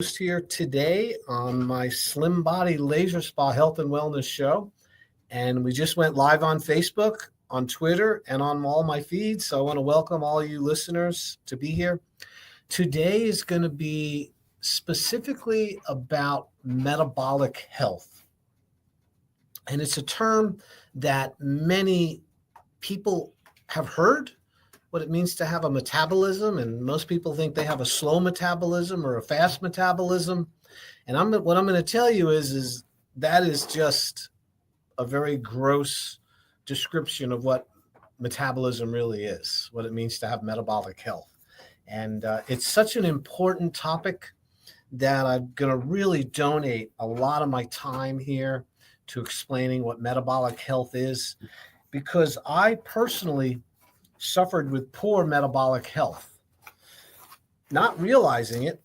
Here today on my Slim Body Laser Spa Health and Wellness Show. And we just went live on Facebook, on Twitter, and on all my feeds. So I want to welcome all you listeners to be here. Today is going to be specifically about metabolic health. And it's a term that many people have heard, what it means to have a metabolism, and most people think they have a slow metabolism or a fast metabolism. And what I'm going to tell you is that is just a very gross description of what metabolism really is, what it means to have metabolic health. And it's such an important topic that I'm going to really donate a lot of my time here to explaining what metabolic health is, because I personally suffered with poor metabolic health, not realizing it.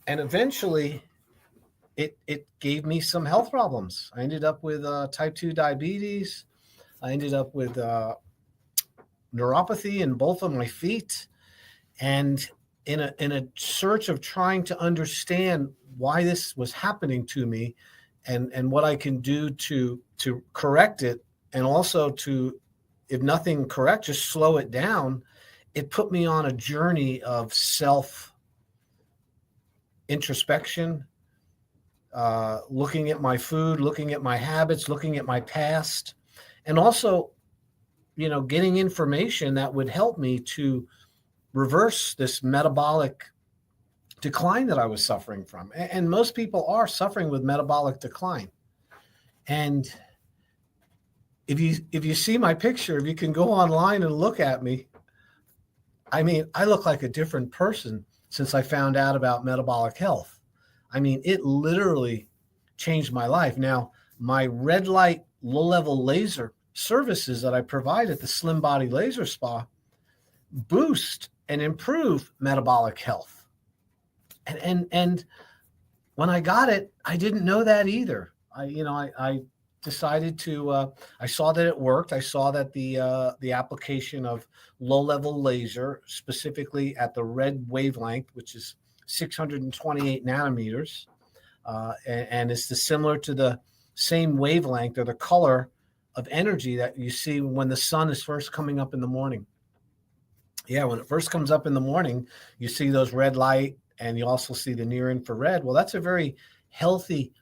And eventually it gave me some health problems. I ended up with type 2 diabetes. I ended up with neuropathy in both of my feet. And in a search of trying to understand why this was happening to me and what I can do to correct it, and also to, if nothing correct, just slow it down, it put me on a journey of self introspection, looking at my food, looking at my habits, looking at my past, and also, getting information that would help me to reverse this metabolic decline that I was suffering from. And most people are suffering with metabolic decline. And if you see my picture, if you can go online and look at me, I mean, I look like a different person since I found out about metabolic health. I mean, it literally changed my life. Now, my red light, low level laser services that I provide at the Slim Body Laser Spa boost and improve metabolic health. And when I got it, I didn't know that either. I decided to, I saw that it worked. I saw that the application of low-level laser, specifically at the red wavelength, which is 628 nanometers, and it's similar to the same wavelength or the color of energy that you see when the sun is first coming up in the morning. Yeah, when it first comes up in the morning, you see those red light, and you also see the near infrared. Well, that's a very healthy,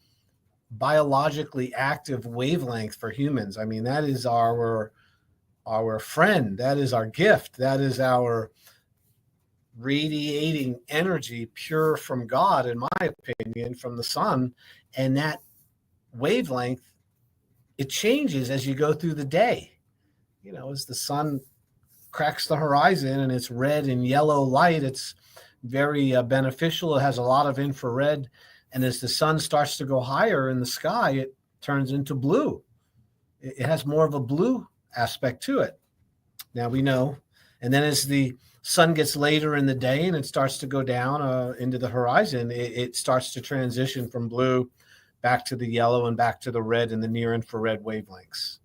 biologically active wavelength for humans. I mean, that is our friend. That is our gift. That is our radiating energy, pure from God, in my opinion, from the sun. And that wavelength, it changes as you go through the day. As the sun cracks the horizon and it's red and yellow light, it's very beneficial. It has a lot of infrared. And as the sun starts to go higher in the sky, it turns into blue. It has more of a blue aspect to it. Now we know. And then as the sun gets later in the day and it starts to go down into the horizon, it starts to transition from blue back to the yellow and back to the red and the near infrared wavelengths.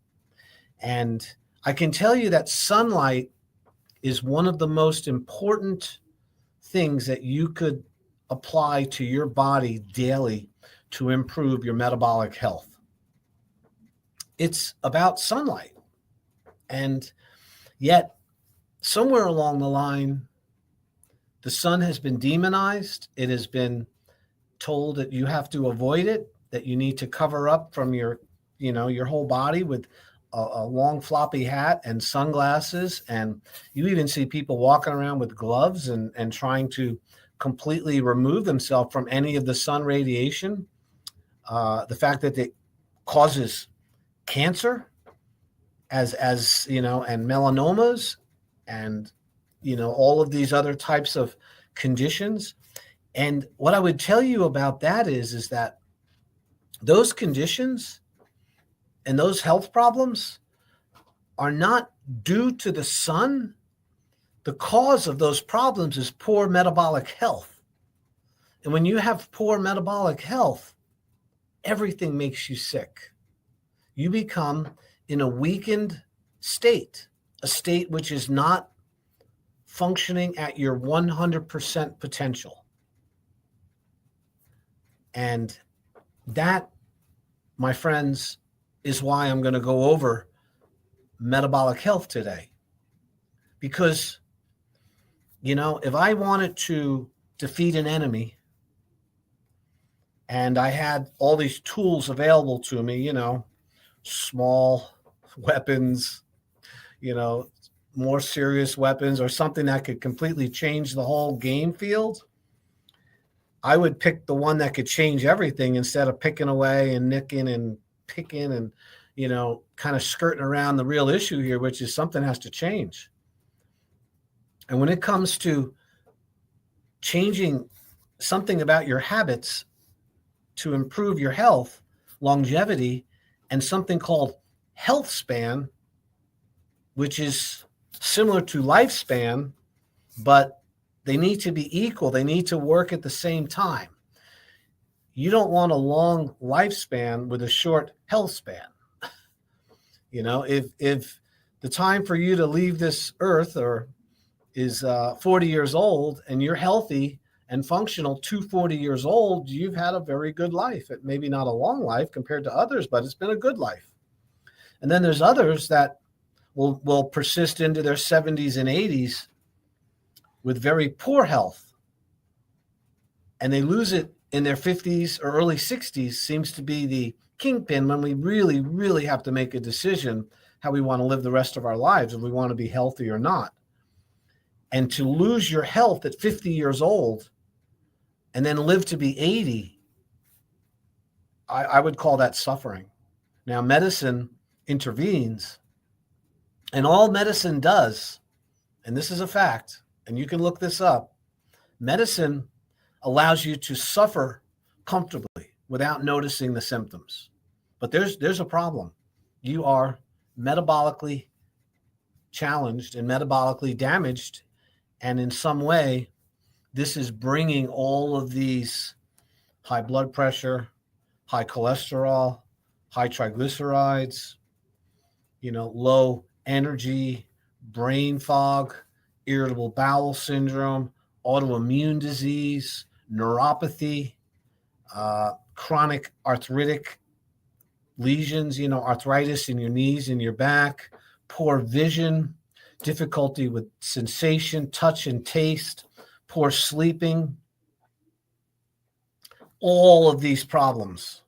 And I can tell you that sunlight is one of the most important things that you could apply to your body daily to improve your metabolic health. It's about sunlight. And yet, somewhere along the line, the sun has been demonized. It has been told that you have to avoid it, that you need to cover up from your whole body with a long floppy hat and sunglasses. And you even see people walking around with gloves and trying to completely remove themselves from any of the sun radiation. The fact that it causes cancer and melanomas and, all of these other types of conditions. And what I would tell you about that is that those conditions and those health problems are not due to the sun. The cause of those problems is poor metabolic health. And when you have poor metabolic health, everything makes you sick. You become in a weakened state, a state which is not functioning at your 100% potential. And that, my friends, is why I'm going to go over metabolic health today. Because, if I wanted to defeat an enemy and I had all these tools available to me, small weapons, more serious weapons, or something that could completely change the whole game field, I would pick the one that could change everything instead of picking away and nicking and picking and, kind of skirting around the real issue here, which is something has to change. And when it comes to changing something about your habits to improve your health, longevity, and something called health span, which is similar to lifespan, but they need to be equal. They need to work at the same time. You don't want a long lifespan with a short health span. If the time for you to leave this earth is 40 years old and you're healthy and functional to 40 years old, you've had a very good life. It maybe not a long life compared to others, but it's been a good life. And then there's others that will persist into their 70s and 80s with very poor health. And they lose it in their 50s or early 60s, seems to be the kingpin when we really, really have to make a decision how we want to live the rest of our lives, if we want to be healthy or not. And to lose your health at 50 years old and then live to be 80, I would call that suffering. Now, medicine intervenes, and all medicine does, and this is a fact, and you can look this up, medicine allows you to suffer comfortably without noticing the symptoms. But there's a problem. You are metabolically challenged and metabolically damaged, and in some way, this is bringing all of these high blood pressure, high cholesterol, high triglycerides, low energy, brain fog, irritable bowel syndrome, autoimmune disease, neuropathy, chronic arthritic lesions, arthritis in your knees and your back, poor vision, difficulty with sensation, touch, and taste, poor sleeping. All of these problems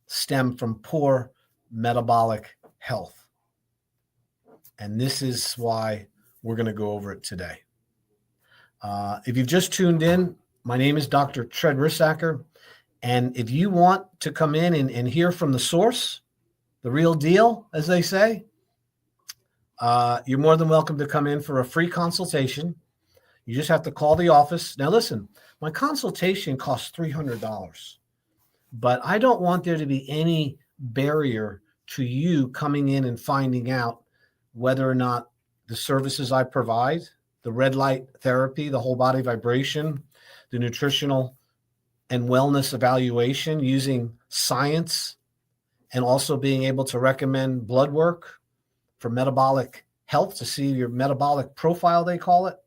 stem from poor metabolic health. And this is why we're going to go over it today. If you've just tuned in, my name is Dr. Tread Rissacker. And if you want to come in and hear from the source, the real deal, as they say, you're more than welcome to come in for a free consultation. You just have to call the office. Now, listen, my consultation costs $300, but I don't want there to be any barrier to you coming in and finding out whether or not the services I provide, the red light therapy, the whole body vibration, the nutritional and wellness evaluation using science, and also being able to recommend blood work for metabolic health to see your metabolic profile, they call it.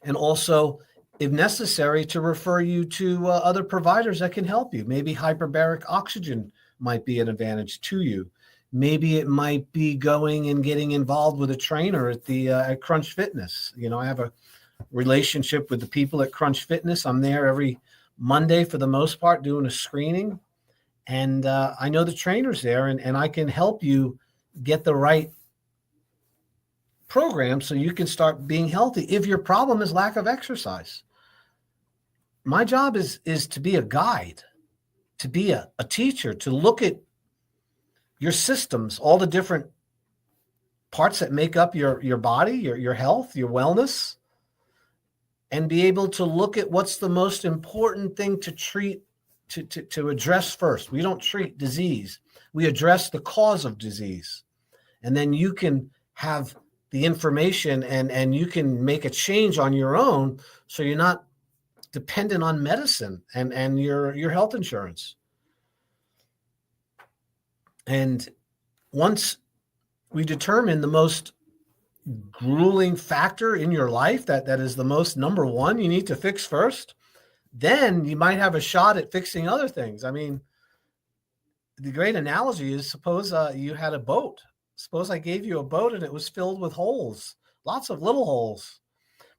And also, if necessary, to refer you to other providers that can help you. Maybe hyperbaric oxygen might be an advantage to you. Maybe it might be going and getting involved with a trainer at Crunch Fitness. I have a relationship with the people at Crunch Fitness. I'm there every Monday for the most part doing a screening. And I know the trainers there, and I can help you get the right program so you can start being healthy if your problem is lack of exercise. My job is to be a guide, to be a teacher, to look at your systems, all the different parts that make up your body, your health, your wellness, and be able to look at what's the most important thing to treat, to address first. We don't treat disease. We address the cause of disease. And then you can have the information and you can make a change on your own so you're not dependent on medicine and your health insurance. And once we determine the most grueling factor in your life that is the most number one you need to fix first, then you might have a shot at fixing other things. I mean, the great analogy is, suppose you had a boat. Suppose I gave you a boat and it was filled with holes, lots of little holes,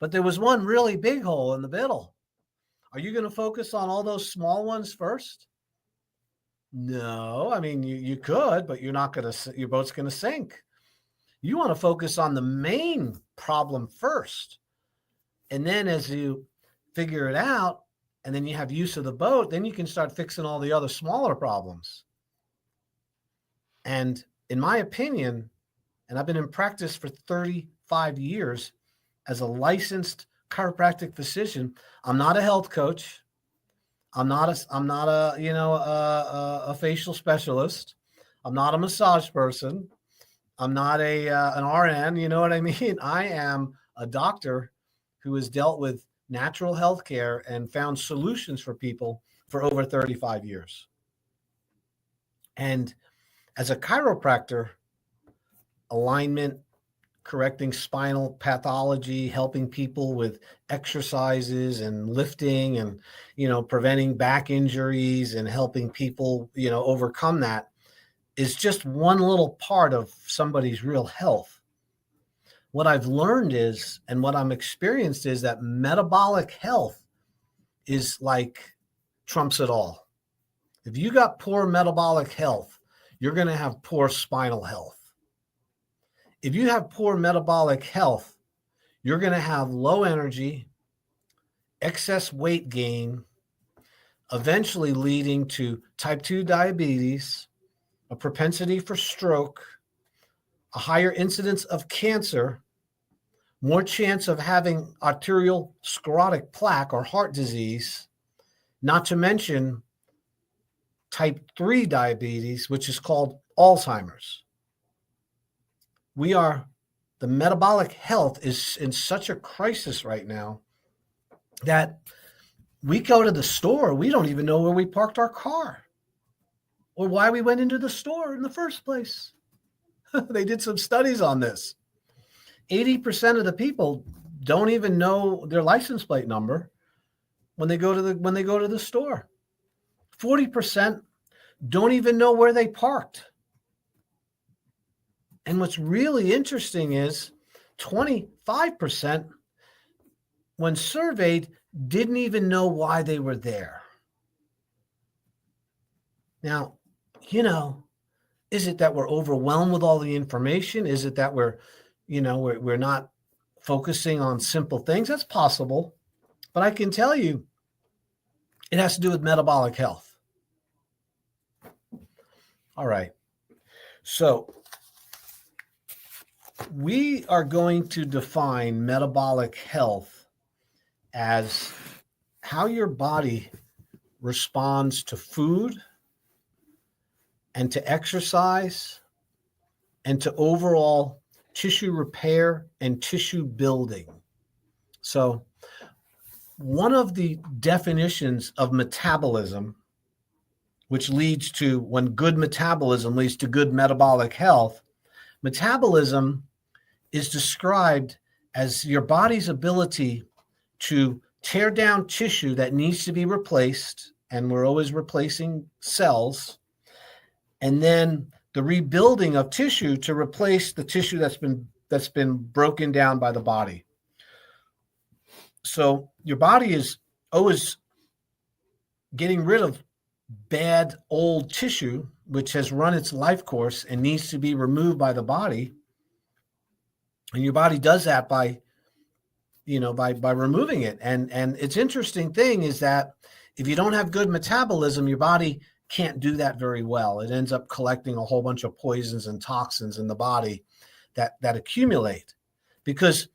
but there was one really big hole in the middle. Are you going to focus on all those small ones first? No, I mean, you could, but you're not going to, your boat's going to sink. You want to focus on the main problem first. And then as you figure it out, and then you have use of the boat, then you can start fixing all the other smaller problems. And in my opinion, and I've been in practice for 35 years as a licensed chiropractic physician, I'm not a health coach. I'm not a facial specialist. I'm not a massage person. I'm not an RN. You know what I mean? I am a doctor who has dealt with natural health care and found solutions for people for over 35 years. And as a chiropractor, alignment, correcting spinal pathology, helping people with exercises and lifting and, preventing back injuries and helping people, overcome that is just one little part of somebody's real health. What I've learned is, and what I'm experienced is, that metabolic health is like trumps it all. If you got poor metabolic health, you're going to have poor spinal health. If you have poor metabolic health, you're going to have low energy, excess weight gain, eventually leading to type 2 diabetes, a propensity for stroke, a higher incidence of cancer, more chance of having arterial sclerotic plaque or heart disease, not to mention type 3 diabetes, which is called Alzheimer's. The metabolic health is in such a crisis right now that we go to the store, we don't even know where we parked our car or why we went into the store in the first place. They did some studies on this. 80% of the people don't even know their license plate number when they go to the store. 40% don't even know where they parked. And what's really interesting is 25%, when surveyed, didn't even know why they were there. Now, is it that we're overwhelmed with all the information? Is it that we're not focusing on simple things? That's possible. But I can tell you, it has to do with metabolic health. All right. So we are going to define metabolic health as how your body responds to food and to exercise and to overall tissue repair and tissue building. So one of the definitions of metabolism, which leads to, when good metabolism leads to good metabolic health, metabolism is described as your body's ability to tear down tissue that needs to be replaced, and we're always replacing cells, and then the rebuilding of tissue to replace the tissue that's been broken down by the body. So your body is always getting rid of bad old tissue, which has run its life course and needs to be removed by the body. And your body does that by removing it. And it's interesting thing is that if you don't have good metabolism, your body can't do that very well. It ends up collecting a whole bunch of poisons and toxins in the body that accumulate, because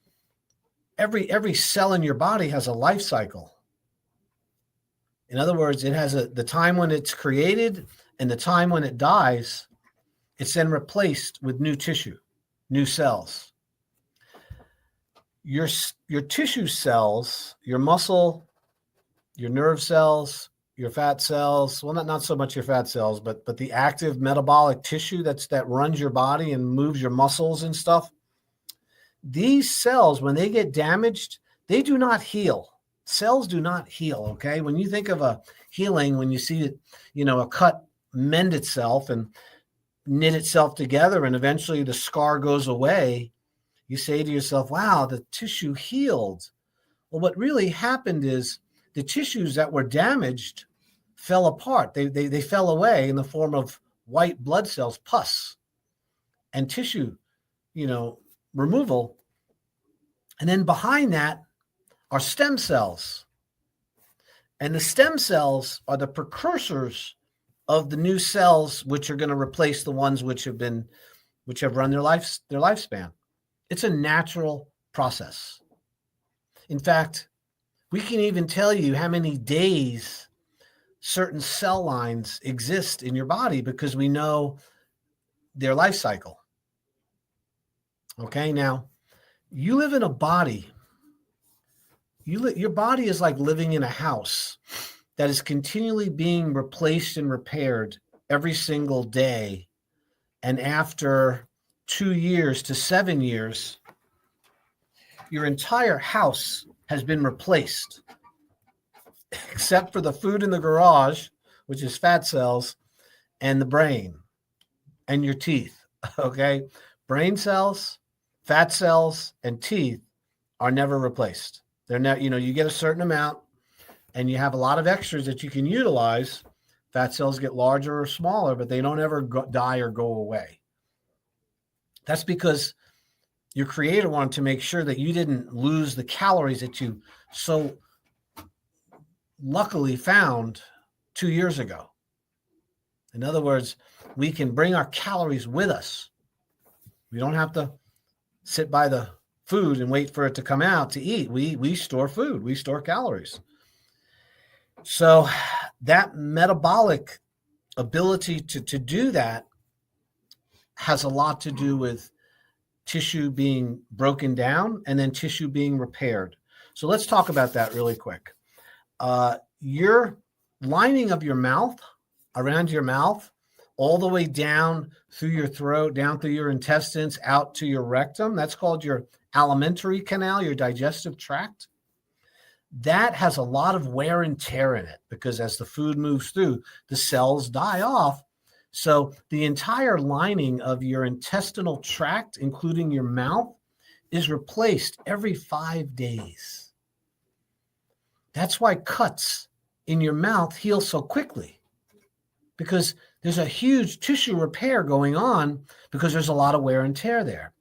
every cell in your body has a life cycle. In other words, it has the time when it's created and the time when it dies. It's then replaced with new tissue, new cells. Your tissue cells, your muscle, your nerve cells, your fat cells, well, not so much your fat cells, but the active metabolic tissue that runs your body and moves your muscles and stuff. These cells, when they get damaged, they do not heal. Cells do not heal, okay? When you think of a healing, when you see it, a cut mend itself and knit itself together and eventually the scar goes away, you say to yourself, wow, the tissue healed. Well, what really happened is the tissues that were damaged fell apart. They fell away in the form of white blood cells, pus, and tissue, removal. And then behind that are stem cells. And the stem cells are the precursors of the new cells, which are going to replace the ones which have run their lifespan. It's a natural process. In fact, we can even tell you how many days certain cell lines exist in your body because we know their life cycle. Okay, now you live in a body. Your body is like living in a house that is continually being replaced and repaired every single day. And after 2 years to 7 years, your entire house has been replaced, except for the food in the garage, which is fat cells, and the brain and your teeth. Okay? Brain cells, fat cells, and teeth are never replaced. They're not, you get a certain amount and you have a lot of extras that you can utilize. Fat cells get larger or smaller, but they don't ever die or go away. That's because your creator wanted to make sure that you didn't lose the calories that you so luckily found 2 years ago. In other words, we can bring our calories with us. We don't have to sit by the food and wait for it to come out to eat. We store food. We store calories. So that metabolic ability to do that has a lot to do with tissue being broken down and then tissue being repaired. So let's talk about that really quick. Your lining of your mouth, around your mouth, all the way down through your throat, down through your intestines, out to your rectum, that's called your alimentary canal, your digestive tract. That has a lot of wear and tear in it because as the food moves through, the cells die off. So the entire lining of your intestinal tract, including your mouth, is replaced every 5 days. That's why cuts in your mouth heal so quickly, because there's a huge tissue repair going on because there's a lot of wear and tear there.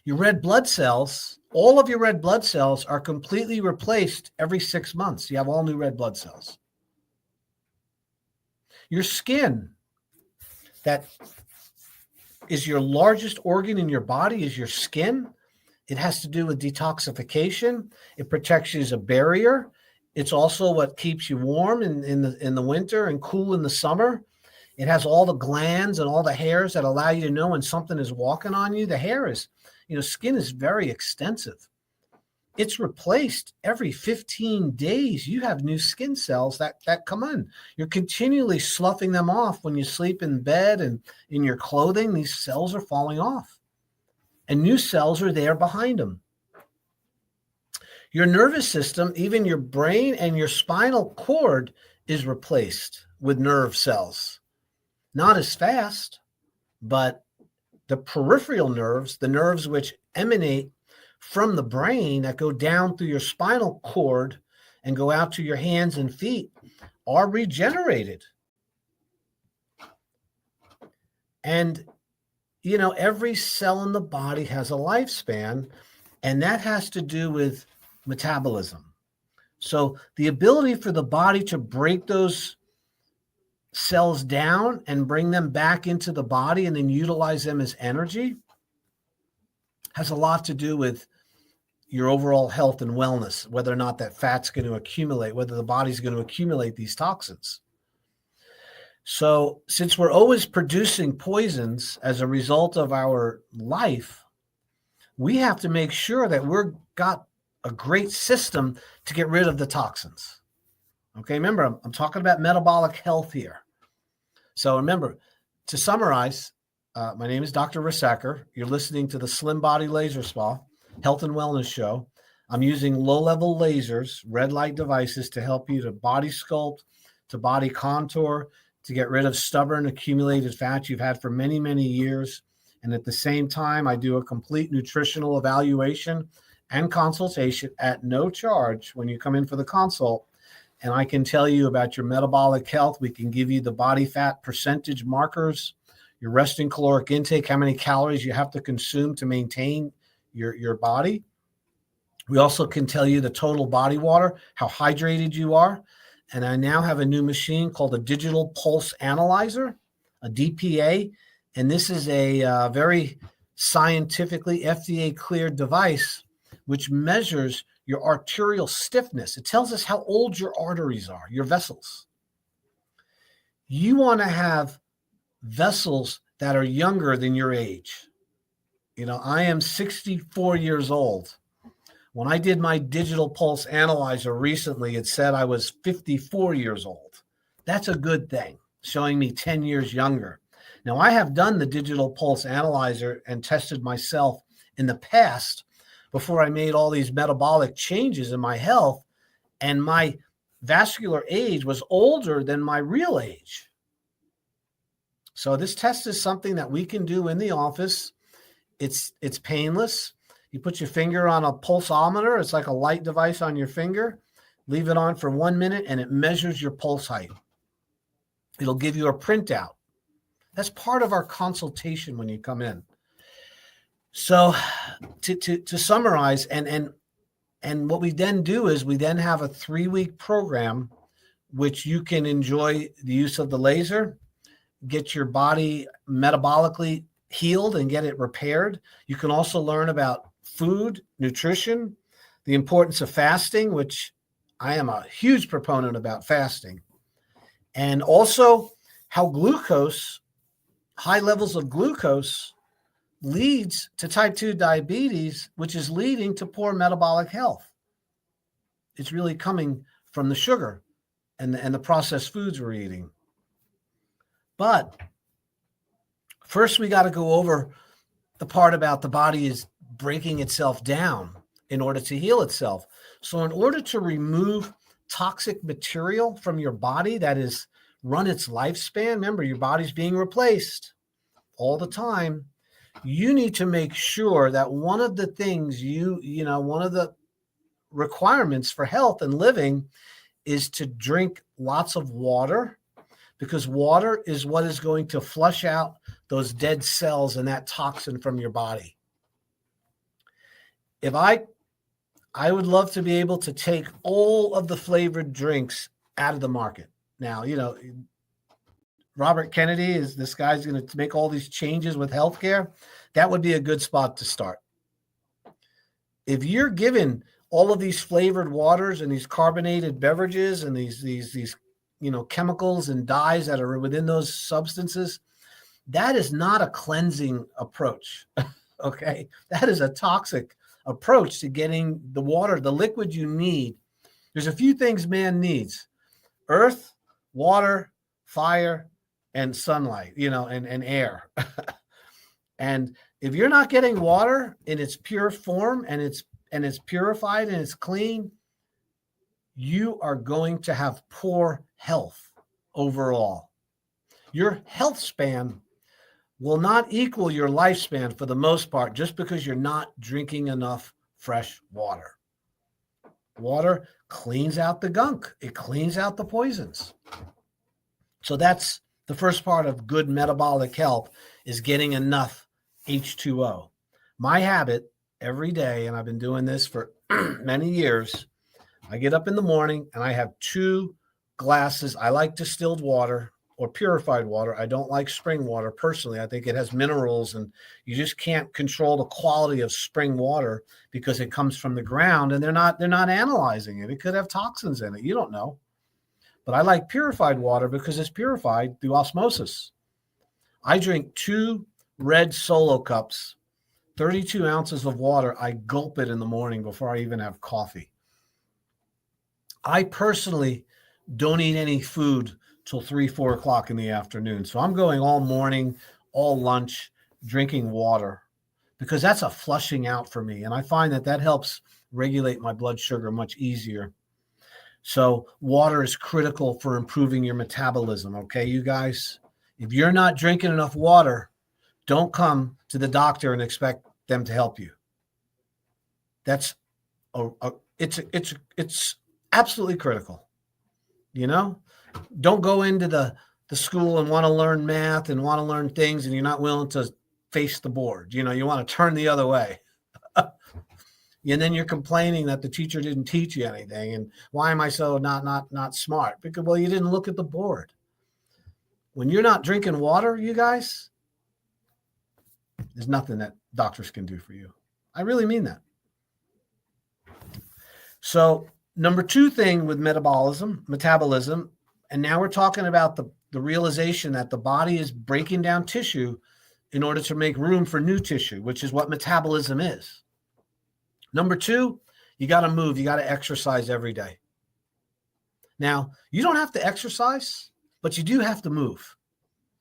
Your red blood cells, all of your red blood cells are completely replaced every 6 months. You have all new red blood cells. Your skin, that is your largest organ in your body, is your skin. It has to do with detoxification. It protects you as a barrier. It's also what keeps you warm in the winter and cool in the summer. It has all the glands and all the hairs that allow you to know when something is walking on you. The hair is, skin is very extensive. It's replaced every 15 days. You have new skin cells that come in. You're continually sloughing them off when you sleep in bed and in your clothing. These cells are falling off. And new cells are there behind them. Your nervous system, even your brain and your spinal cord, is replaced with nerve cells. Not as fast, but the peripheral nerves, the nerves which emanate from the brain that go down through your spinal cord and go out to your hands and feet, are regenerated. And, every cell in the body has a lifespan, and that has to do with metabolism. So the ability for the body to break those cells down and bring them back into the body and then utilize them as energy has a lot to do with your overall health and wellness, whether or not that fat's going to accumulate, whether the body's going to accumulate these toxins. So since we're always producing poisons as a result of our life, we have to make sure that we've got a great system to get rid of the toxins. Okay, remember, I'm talking about metabolic health here. So remember, to summarize, my name is Dr. Risacker. You're listening to the Slim Body Laser Spa Health and Wellness Show. I'm using low-level lasers, red light devices to help you to body sculpt, to body contour, to get rid of stubborn accumulated fat you've had for many, many years. And at the same time, I do a complete nutritional evaluation and consultation at no charge when you come in for the consult. And I can tell you about your metabolic health. We can give you the body fat percentage markers, your resting caloric intake, how many calories you have to consume to maintain your body. We also can tell you the total body water, how hydrated you are. And I now have a new machine called a digital pulse analyzer, a DPA. And this is a very scientifically FDA cleared device, which measures your arterial stiffness. It tells us how old your arteries are, your vessels. You want to have vessels that are younger than your age. You know, I am 64 years old. When I did my digital pulse analyzer recently, it said I was 54 years old. That's a good thing, showing me 10 years younger. Now, I have done the digital pulse analyzer and tested myself in the past before I made all these metabolic changes in my health, and my vascular age was older than my real age. So this test is something that we can do in the office. It's painless. You put your finger on a pulsometer. It's like a light device on your finger. Leave it on for 1 minute, and it measures your pulse height. It'll give you a printout. That's part of our consultation when you come in. So to summarize, and what we then do is we then have a 3-week program, which you can enjoy the use of the laser, get your body metabolically healed and get it repaired. You can also learn about food, nutrition, the importance of fasting, which I am a huge proponent about fasting, and also how glucose, high levels of glucose, leads to type 2 diabetes, which is leading to poor metabolic health. It's really coming from the sugar and the processed foods we're eating. But first, we got to go over the part about the body is breaking itself down in order to heal itself. So in order to remove toxic material from your body that is run its lifespan, remember, your body's being replaced all the time. You need to make sure that one of the things one of the requirements for health and living is to drink lots of water, because water is what is going to flush out those dead cells and that toxin from your body. If I would love to be able to take all of the flavored drinks out of the market. Now, Robert Kennedy is this guy's going to make all these changes with healthcare. That would be a good spot to start. If you're given all of these flavored waters and these carbonated beverages and these chemicals and dyes that are within those substances, that is not a cleansing approach. Okay, that is a toxic approach to getting the water, the liquid you need. There's a few things man needs: earth, water, fire, and sunlight, and air. And if you're not getting water in its pure form and it's purified and it's clean, you are going to have poor health overall. Your health span will not equal your lifespan for the most part, just because you're not drinking enough fresh water. Water cleans out the gunk. It cleans out the poisons. So that's the first part of good metabolic health, is getting enough H2O. My habit every day, and I've been doing this for many years, I get up in the morning and I have 2 glasses. I like distilled water or purified water. I don't like spring water personally. I think it has minerals, and you just can't control the quality of spring water because it comes from the ground and they're not analyzing it. It could have toxins in it. You don't know. But I like purified water because it's purified through osmosis. I drink 2 red Solo cups, 32 ounces of water. I gulp it in the morning before I even have coffee. I personally don't eat any food till 3-4 o'clock in the afternoon. So I'm going all morning, all lunch, drinking water, because that's a flushing out for me. And I find that helps regulate my blood sugar much easier. So water is critical for improving your metabolism. Okay, you guys, if you're not drinking enough water, don't come to the doctor and expect them to help you. That's it's absolutely critical. You know, don't go into the school and want to learn math and want to learn things, and you're not willing to face the board. You know, you want to turn the other way. And then you're complaining that the teacher didn't teach you anything. And why am I so not smart? Because, well, you didn't look at the board. When you're not drinking water, you guys, there's nothing that doctors can do for you. I really mean that. So number 2 thing with metabolism, and now we're talking about the realization that the body is breaking down tissue in order to make room for new tissue, which is what metabolism is. Number 2, you got to move. You got to exercise every day. Now, you don't have to exercise, but you do have to move.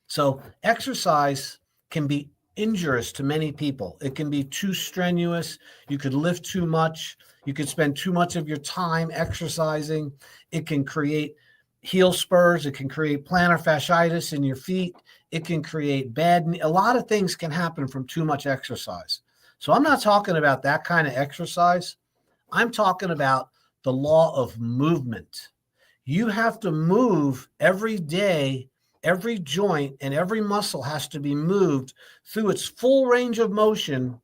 So exercise can be injurious to many people. It can be too strenuous. You could lift too much. You could spend too much of your time exercising. It can create heel spurs. It can create plantar fasciitis in your feet. It can create a lot of things can happen from too much exercise. So I'm not talking about that kind of exercise. I'm talking about the law of movement. You have to move every day. Every joint and every muscle has to be moved through its full range of motion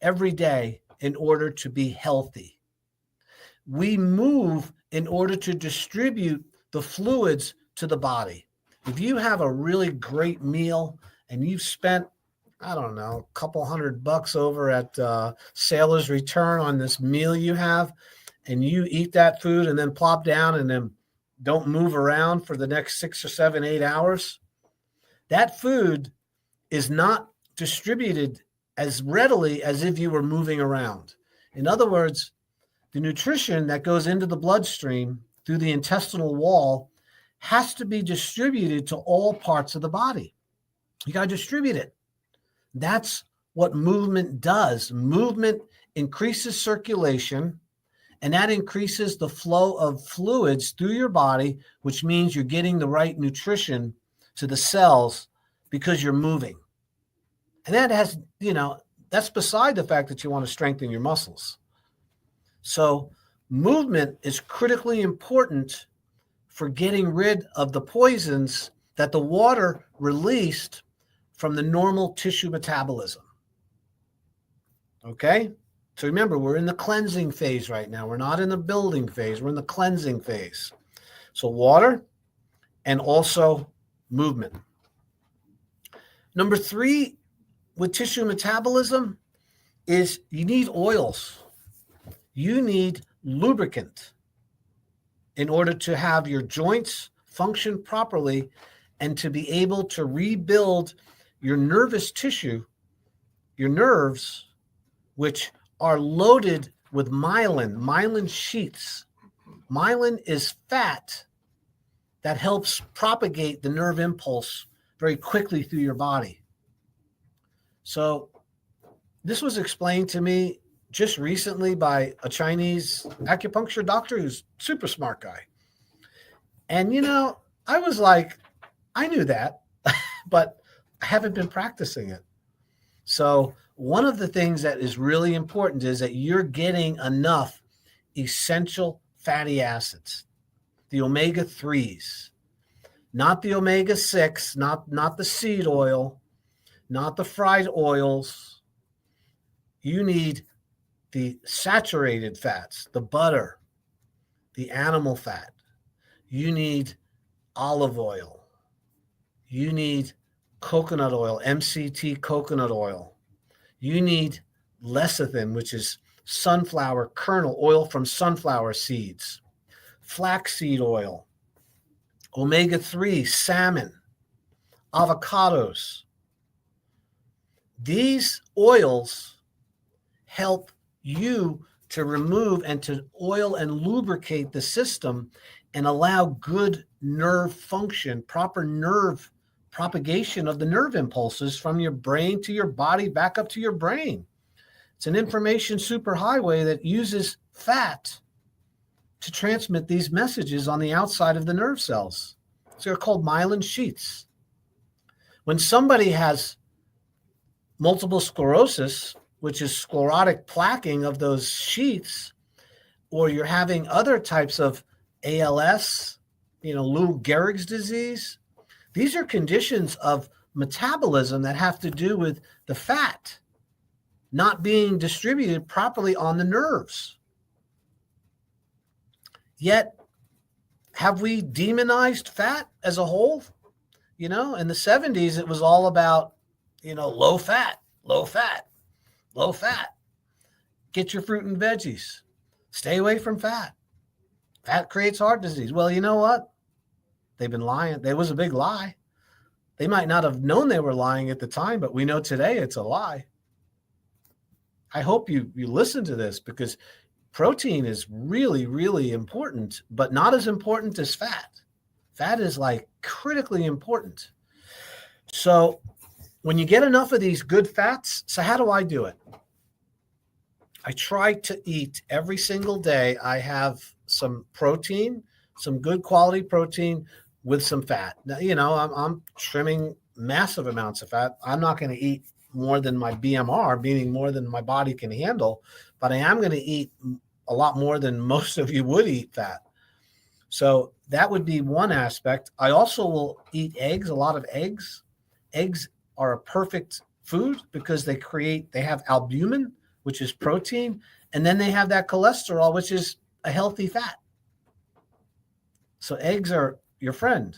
every day in order to be healthy. We move in order to distribute the fluids to the body. If you have a really great meal and you've spent, I don't know, a couple $100 over at Sailor's Return on this meal you have, and you eat that food and then plop down and then don't move around for the next 6 or 7, 8 hours, that food is not distributed as readily as if you were moving around. In other words, the nutrition that goes into the bloodstream through the intestinal wall has to be distributed to all parts of the body. You got to distribute it. That's what movement does. Movement increases circulation, and that increases the flow of fluids through your body, which means you're getting the right nutrition to the cells because you're moving. And that has, that's beside the fact that you want to strengthen your muscles. So movement is critically important for getting rid of the poisons that the water released from the normal tissue metabolism. Okay? So remember, we're in the cleansing phase right now. We're not in the building phase. We're in the cleansing phase. So water and also movement. Number 3 with tissue metabolism is you need oils. You need lubricant in order to have your joints function properly and to be able to rebuild your nervous tissue, your nerves, which are loaded with myelin sheaths. Myelin is fat that helps propagate the nerve impulse very quickly through your body. So this was explained to me just recently by a Chinese acupuncture doctor who's a super smart guy. And, I was like, I knew that, but I haven't been practicing it. So one of the things that is really important is that you're getting enough essential fatty acids, the omega-3s, not the omega-6, not the seed oil, not the fried oils. You need the saturated fats, the butter, the animal fat. You need olive oil. You need coconut oil, MCT coconut oil. You need lecithin, which is sunflower kernel, oil from sunflower seeds, flaxseed oil, omega-3, salmon, avocados. These oils help you to remove and to oil and lubricate the system and allow good nerve function, proper nerve propagation of the nerve impulses from your brain to your body back up to your brain. It's an information superhighway that uses fat to transmit these messages on the outside of the nerve cells. So they're called myelin sheaths. When somebody has multiple sclerosis, which is sclerotic plaquing of those sheaths, or you're having other types of ALS, Lou Gehrig's disease, these are conditions of metabolism that have to do with the fat not being distributed properly on the nerves. Yet, have we demonized fat as a whole? In the 70s, it was all about, low fat, low fat, low fat. Get your fruit and veggies. Stay away from fat. Fat creates heart disease. Well, you know what? They've been lying. There was a big lie. They might not have known they were lying at the time, but we know today it's a lie. I hope you listen to this, because protein is really, really important, but not as important as fat. Fat is like critically important. So when you get enough of these good fats, so how do I do it? I try to eat every single day. I have some protein, some good quality protein with some fat. Now, I'm trimming massive amounts of fat. I'm not going to eat more than my BMR, meaning more than my body can handle, but I am going to eat a lot more than most of you would eat fat. So that would be one aspect. I also will eat eggs, a lot of eggs. Eggs are a perfect food because they have albumin, which is protein, and then they have that cholesterol, which is a healthy fat. So eggs are your friend.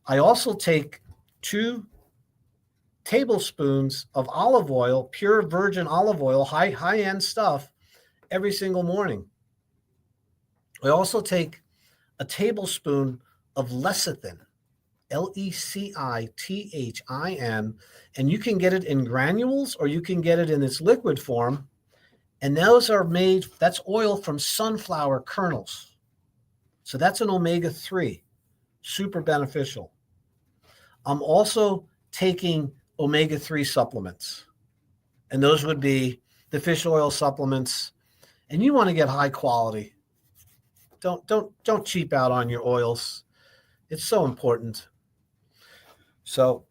I also take 2 tablespoons of olive oil, pure virgin olive oil, high-end stuff, every single morning. I also take a tablespoon of lecithin, Lecithin, and you can get it in granules or you can get it in its liquid form. And those are that's oil from sunflower kernels. So that's an omega-3, super beneficial. I'm also taking omega-3 supplements, and those would be the fish oil supplements. And you want to get high quality. Don't cheap out on your oils. It's so important. So,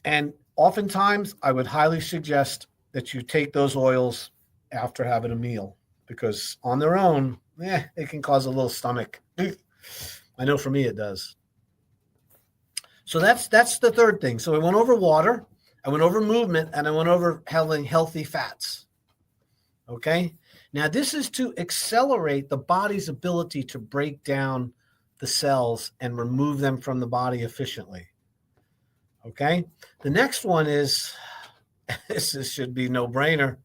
and oftentimes I would highly suggest that you take those oils after having a meal, because on their own, it can cause a little stomach. I know for me it does. So that's the third thing. So I went over water, I went over movement, and I went over having healthy fats. Okay? Now, this is to accelerate the body's ability to break down the cells and remove them from the body efficiently. Okay? The next one is, this should be no-brainer,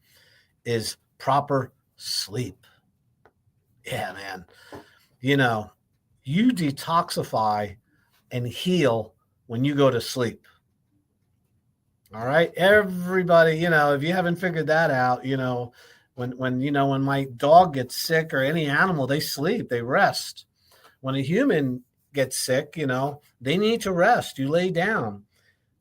is proper sleep. Yeah, man. You detoxify and heal when you go to sleep. All right? Everybody, if you haven't figured that out, when my dog gets sick, or any animal, they sleep, they rest. When a human gets sick, they need to rest. You lay down.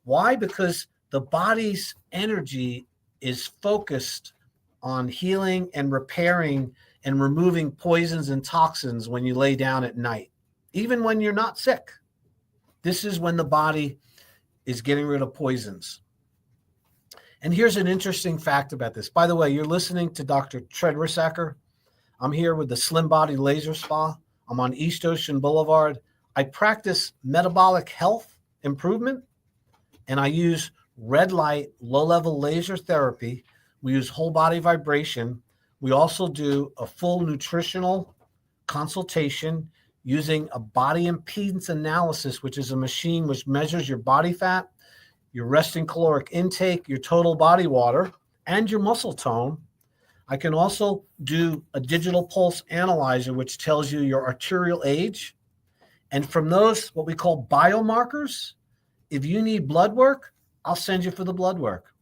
Why? Because the body's energy is focused on healing and repairing and removing poisons and toxins when you lay down at night, even when you're not sick. This is when the body is getting rid of poisons. And here's an interesting fact about this. By the way, you're listening to Dr. Treadrisacker. I'm here with the Slim Body Laser Spa. I'm on East Ocean Boulevard. I practice metabolic health improvement, and I use red light, low-level laser therapy. We use whole body vibration. We also do a full nutritional consultation using a body impedance analysis, which is a machine which measures your body fat, your resting caloric intake, your total body water, and your muscle tone. I can also do a digital pulse analyzer, which tells you your arterial age. And from those, what we call biomarkers, if you need blood work, I'll send you for the blood work.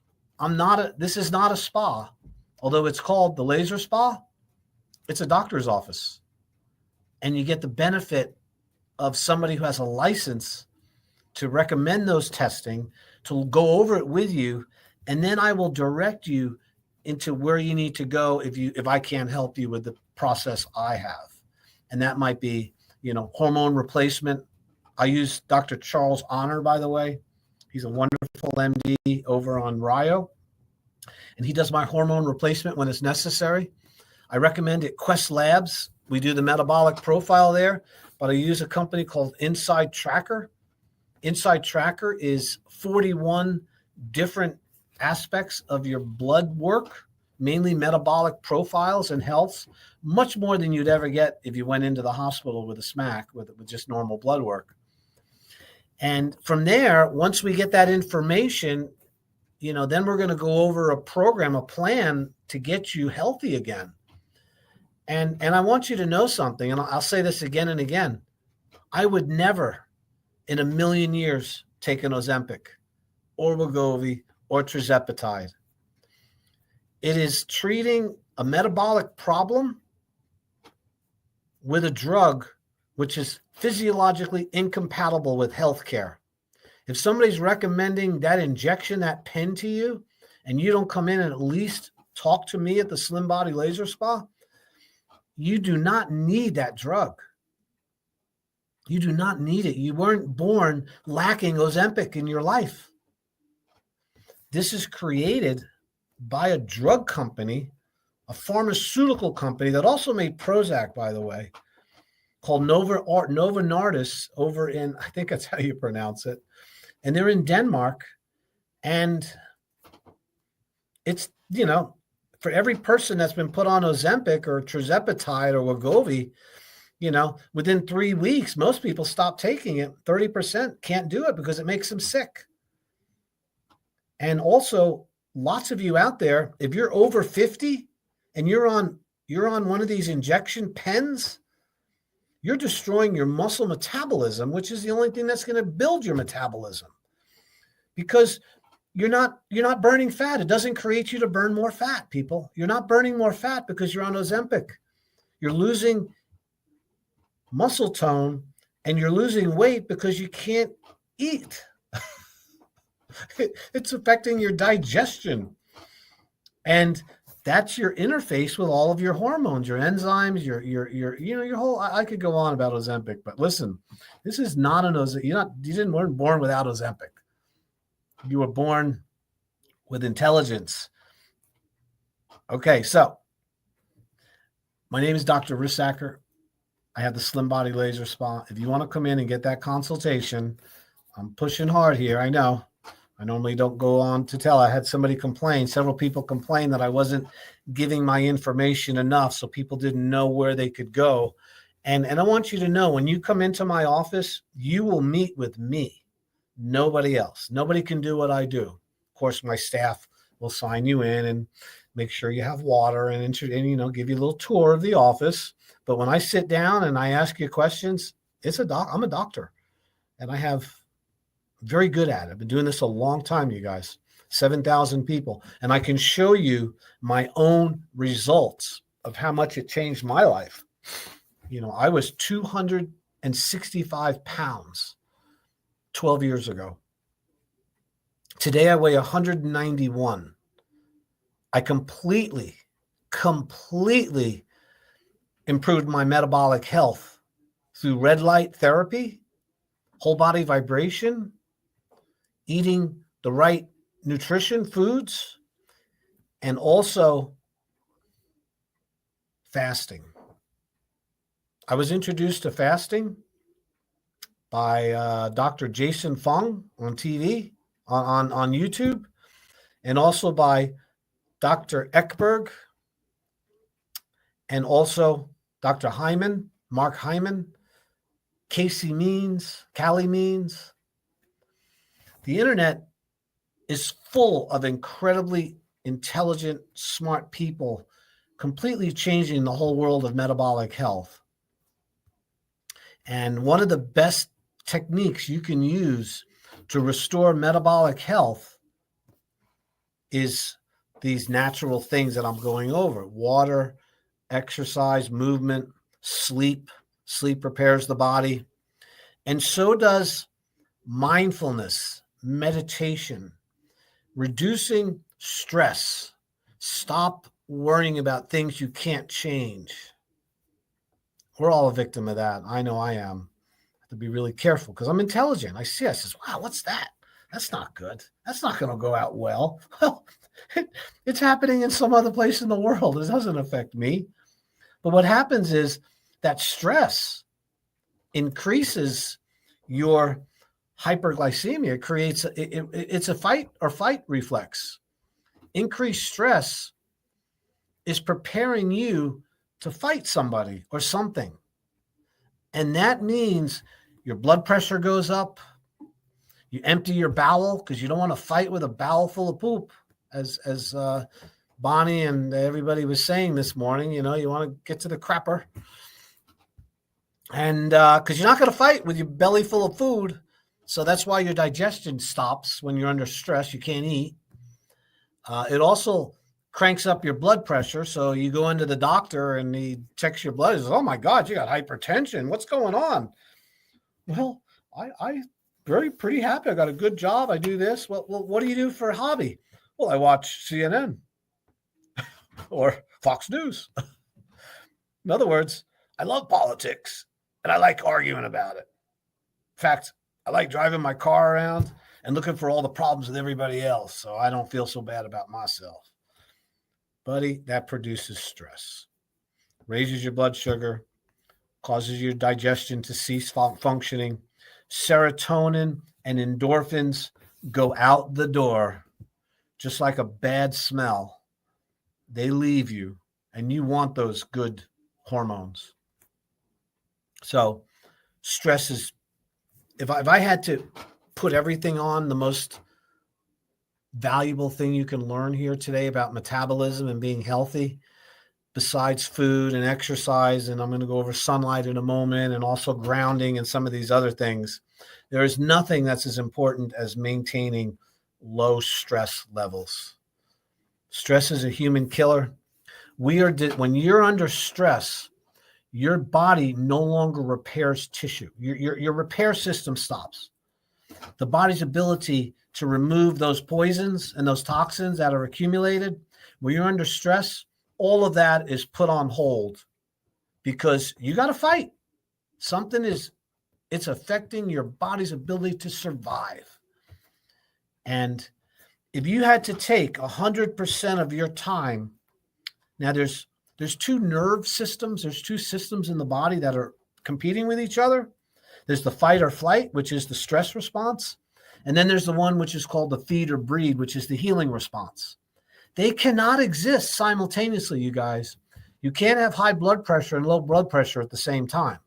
This is not a spa, although it's called the laser spa. It's a doctor's office. And you get the benefit of somebody who has a license to recommend those testing, to go over it with you, and then I will direct you into where you need to go if I can't help you with the process I have. And that might be, hormone replacement. I use Dr. Charles Honor, by the way. He's a wonderful MD over on Rio, and he does my hormone replacement when it's necessary. I recommend it Quest Labs. We do the metabolic profile there, but I use a company called Inside Tracker. Inside Tracker is 41 different aspects of your blood work, mainly metabolic profiles and health, much more than you'd ever get if you went into the hospital with a SMAC, with just normal blood work. And from there, once we get that information, then we're going to go over a program, a plan to get you healthy again. And I want you to know something, and I'll say this again and again. I would never in a million years take an Ozempic or Wegovy or tirzepatide. It is treating a metabolic problem with a drug which is physiologically incompatible with healthcare. If somebody's recommending that injection, that pen to you, and you don't come in and at least talk to me at the Slim Body Laser Spa, you do not need that drug. You do not need it. You weren't born lacking Ozempic in your life. This is created by a drug company, a pharmaceutical company that also made Prozac, by the way, called Novo Nordisk over in, I think that's how you pronounce it. And they're in Denmark. And it's, for every person that's been put on Ozempic or tirzepatide or Wegovy, within 3 weeks, most people stop taking it. 30% can't do it because it makes them sick. And also, lots of you out there, if you're over 50 and you're on one of these injection pens, you're destroying your muscle metabolism, which is the only thing that's going to build your metabolism, because you're not burning fat. It doesn't create you to burn more fat, people. You're not burning more fat because you're on Ozempic. You're losing muscle tone and you're losing weight because you can't eat. It's affecting your digestion. And that's your interface with all of your hormones, your enzymes, your whole, I could go on about Ozempic, but listen, this is not an Ozempic. You weren't born without Ozempic. You were born with intelligence. Okay, so my name is Dr. Rissacker. I have the Slim Body Laser Spa. If you want to come in and get that consultation, I'm pushing hard here. I know. I normally don't go on to tell. I had several people complain that I wasn't giving my information enough, so people didn't know where they could go. And I want you to know, when you come into my office, you will meet with me. Nobody else. Nobody can do what I do. Of course, my staff will sign you in and make sure you have water and give you a little tour of the office. But when I sit down and I ask you questions, I'm a doctor, and I have very good at it. I've been doing this a long time, you guys, 7,000 people. And I can show you my own results of how much it changed my life. I was 265 pounds 12 years ago. Today I weigh 191. I completely improved my metabolic health through red light therapy, whole body vibration, eating the right nutrition foods, and also fasting. I was introduced to fasting by Dr. Jason Fung on TV, on YouTube, and also by Dr. Ekberg, and also Dr. Hyman, Mark Hyman, Callie Means. The internet is full of incredibly intelligent, smart people, completely changing the whole world of metabolic health. And one of the best techniques you can use to restore metabolic health is these natural things that I'm going over: water, exercise, movement, sleep. Sleep repairs the body. And so does mindfulness, meditation, reducing stress, Stop worrying about things you can't change. We're all a victim of that. I know I am. I have to be really careful because I'm intelligent. I says, wow, what's that? That's not good. That's not going to go out well. Well, it's happening in some other place in the world. It doesn't affect me. But what happens is that stress increases your hyperglycemia. It's a fight or flight reflex. Increased stress is preparing you to fight somebody or something. And that means your blood pressure goes up. You empty your bowel because you don't want to fight with a bowel full of poop, as Bonnie and everybody was saying this morning. You want to get to the crapper. And because you're not going to fight with your belly full of food. So that's why your digestion stops when you're under stress. You can't eat. It also cranks up your blood pressure. So you go into the doctor and he checks your blood. He says, oh my God, you got hypertension. What's going on? Well, I pretty happy. I got a good job. I do this. Well, what do you do for a hobby? Well, I watch CNN or Fox News. In other words, I love politics and I like arguing about it. In fact, I like driving my car around and looking for all the problems with everybody else so I don't feel so bad about myself. Buddy, that produces stress, raises your blood sugar, causes your digestion to cease functioning. Serotonin and endorphins go out the door, just like a bad smell. They leave you, and you want those good hormones. So stress is, if I had to put everything on, the most valuable thing you can learn here today about metabolism and being healthy, besides food and exercise, and I'm going to go over sunlight in a moment, and also grounding and some of these other things, there is nothing that's as important as maintaining low stress levels. Stress is a human killer. When you're under stress, your body no longer repairs tissue. Your repair system stops. The body's ability to remove those poisons and those toxins that are accumulated, when you're under stress, all of that is put on hold because you got to fight. It's affecting your body's ability to survive. And if you had to take 100% of your time, now there's two nerve systems. There's two systems in the body that are competing with each other. There's the fight or flight, which is the stress response. And then there's the one which is called the feed or breed, which is the healing response. They cannot exist simultaneously, you guys. You can't have high blood pressure and low blood pressure at the same time.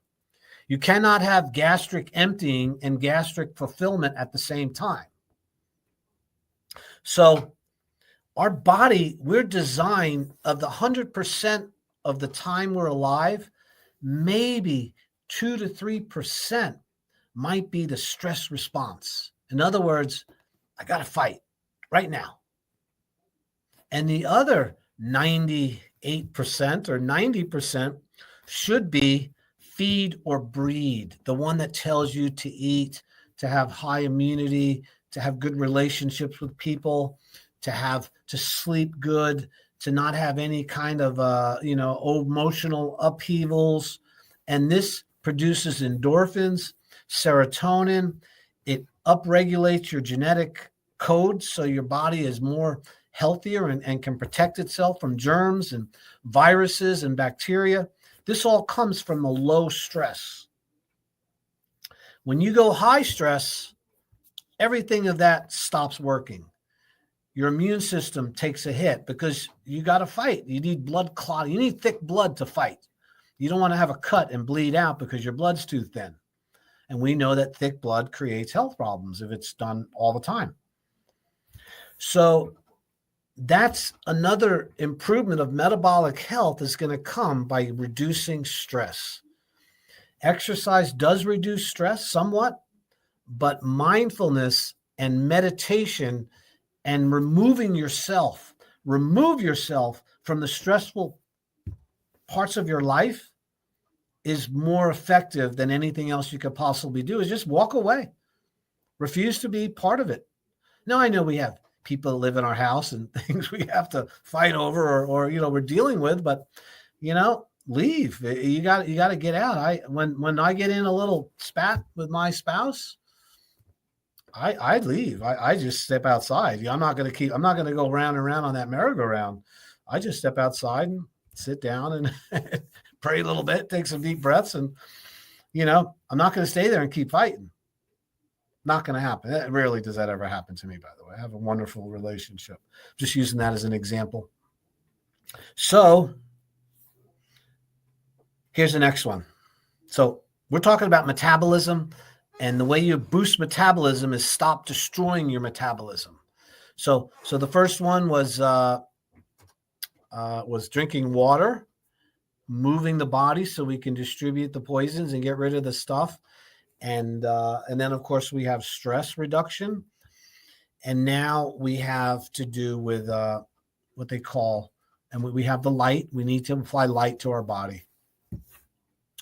You cannot have gastric emptying and gastric fulfillment at the same time. So our body, we're designed, of the 100% of the time we're alive, maybe 2 to 3% might be the stress response. In other words, I got to fight right now. And the other 98% or 90% should be feed or breed, the one that tells you to eat, to have high immunity, to have good relationships with people, to sleep good, to not have any kind of emotional upheavals. And this produces endorphins, serotonin. It upregulates your genetic code so your body is more healthier and can protect itself from germs and viruses and bacteria. This all comes from the low stress. When you go high stress, everything of that stops working. Your immune system takes a hit because you got to fight. You need blood clot. You need thick blood to fight. You don't want to have a cut and bleed out because your blood's too thin. And we know that thick blood creates health problems if it's done all the time. So that's another improvement of metabolic health is going to come by reducing stress. Exercise does reduce stress somewhat, but mindfulness and meditation and remove yourself from the stressful parts of your life is more effective than anything else you could possibly do. Is just walk away. Refuse to be part of it. Now, I know we have people that live in our house and things we have to fight over or we're dealing with, but leave. You got to get out. When I get in a little spat with my spouse, I leave. I just step outside. I'm not going to go round and round on that merry-go-round. I just step outside and sit down and pray a little bit, take some deep breaths. And, I'm not going to stay there and keep fighting. Not going to happen. Rarely does that ever happen to me, by the way. I have a wonderful relationship. Just using that as an example. So here's the next one. So we're talking about metabolism, and the way you boost metabolism is stop destroying your metabolism. So the first one was drinking water, moving the body so we can distribute the poisons and get rid of the stuff. And then, of course, we have stress reduction. And now we have to do with what they call, and we have the light. We need to apply light to our body.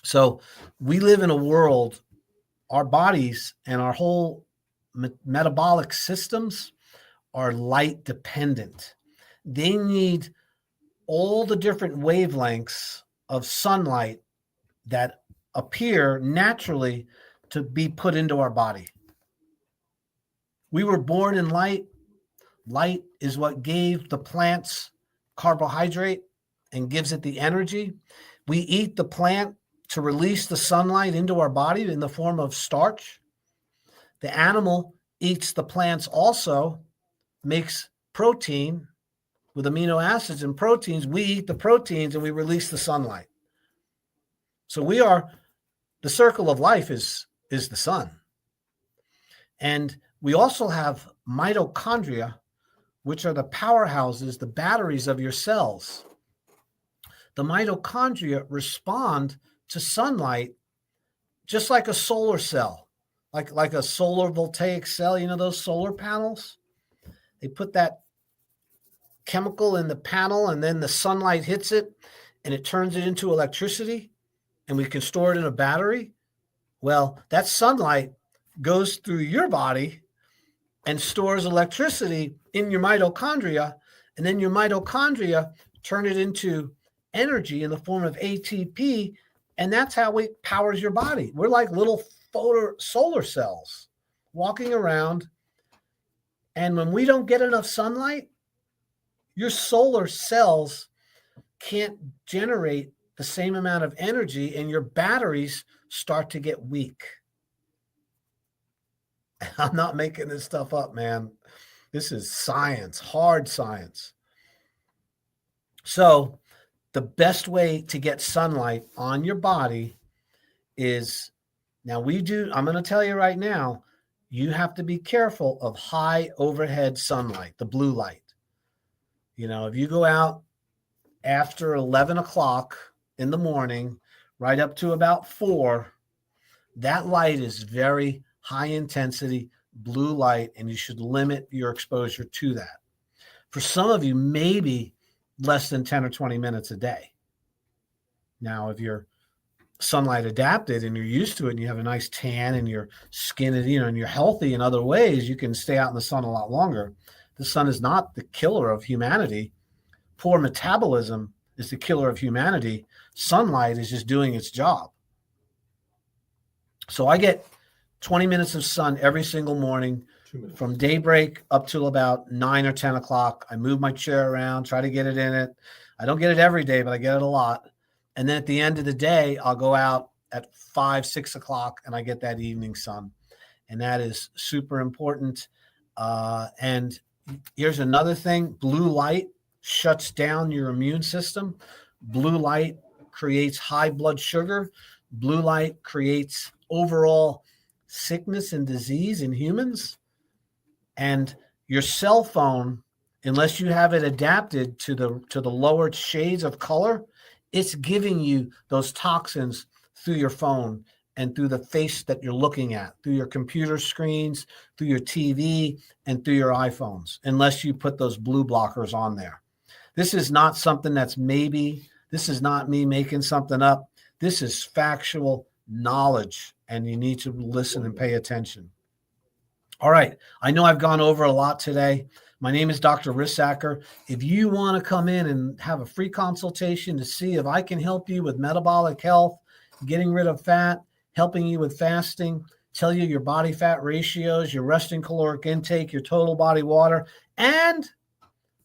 So we live in a world, our bodies and our whole metabolic systems are light dependent. They need all the different wavelengths of sunlight that appear naturally to be put into our body. We were born in light. Light is what gave the plants carbohydrate and gives it the energy. We eat the plant to release the sunlight into our body in the form of starch. The animal eats the plants also, makes protein with amino acids and proteins. We eat the proteins and we release the sunlight. So the circle of life is the sun. And we also have mitochondria, which are the powerhouses, the batteries of your cells. The mitochondria respond to sunlight just like a solar cell, like a solar voltaic cell, those solar panels. They put that chemical in the panel and then the sunlight hits it and it turns it into electricity and we can store it in a battery. Well, that sunlight goes through your body and stores electricity in your mitochondria, and then your mitochondria turn it into energy in the form of ATP, and that's how it powers your body. We're like little solar cells walking around, and when we don't get enough sunlight, your solar cells can't generate the same amount of energy, and your batteries start to get weak. I'm not making this stuff up, man. This is science, hard science. So the best way to get sunlight on your body is, I'm going to tell you right now, you have to be careful of high overhead sunlight, the blue light. If you go out after 11 o'clock in the morning, right up to about 4, that light is very high intensity blue light, and you should limit your exposure to that. For some of you, maybe less than 10 or 20 minutes a day. Now, if you're sunlight adapted and you're used to it and you have a nice tan and your skin is, and you're healthy in other ways, you can stay out in the sun a lot longer. The sun is not the killer of humanity. Poor metabolism is the killer of humanity. Sunlight is just doing its job. So I get 20 minutes of sun every single morning from daybreak up till about 9 or 10 o'clock. I move my chair around, try to get it in it. I don't get it every day, but I get it a lot. And then at the end of the day, I'll go out at 5, 6 o'clock and I get that evening sun. And that is super important. And here's another thing. Blue light shuts down your immune system. Blue light creates high blood sugar. Blue light creates overall sickness and disease in humans. And your cell phone, unless you have it adapted to the lower shades of color, it's giving you those toxins through your phone and through the face that you're looking at, through your computer screens, through your TV, and through your iPhones, unless you put those blue blockers on there. This is not something that's maybe. This is not me making something up. This is factual knowledge, and you need to listen and pay attention. All right. I know I've gone over a lot today, My name is Dr. Rissacker. If you want to come in and have a free consultation to see if I can help you with metabolic health, getting rid of fat, helping you with fasting, tell you your body fat ratios, your resting caloric intake, your total body water, and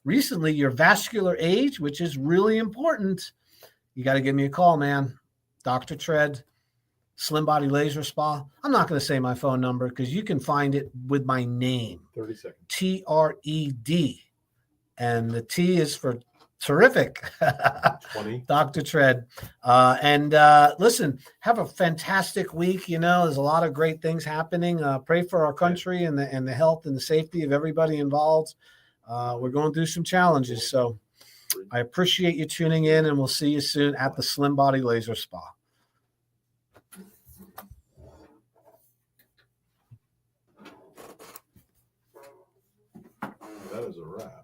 recently your vascular age, which is really important, you got to give me a call, man. Dr. Tread, Slim Body Laser Spa. I'm not going to say my phone number because you can find it with my name. 30 seconds. TRED. And the T is for terrific. 20. Dr. Tread. Listen, have a fantastic week. You know, there's a lot of great things happening. Pray for our country and the health and the safety of everybody involved. We're going through some challenges. So I appreciate you tuning in, and we'll see you soon at the Slim Body Laser Spa. That is a wrap.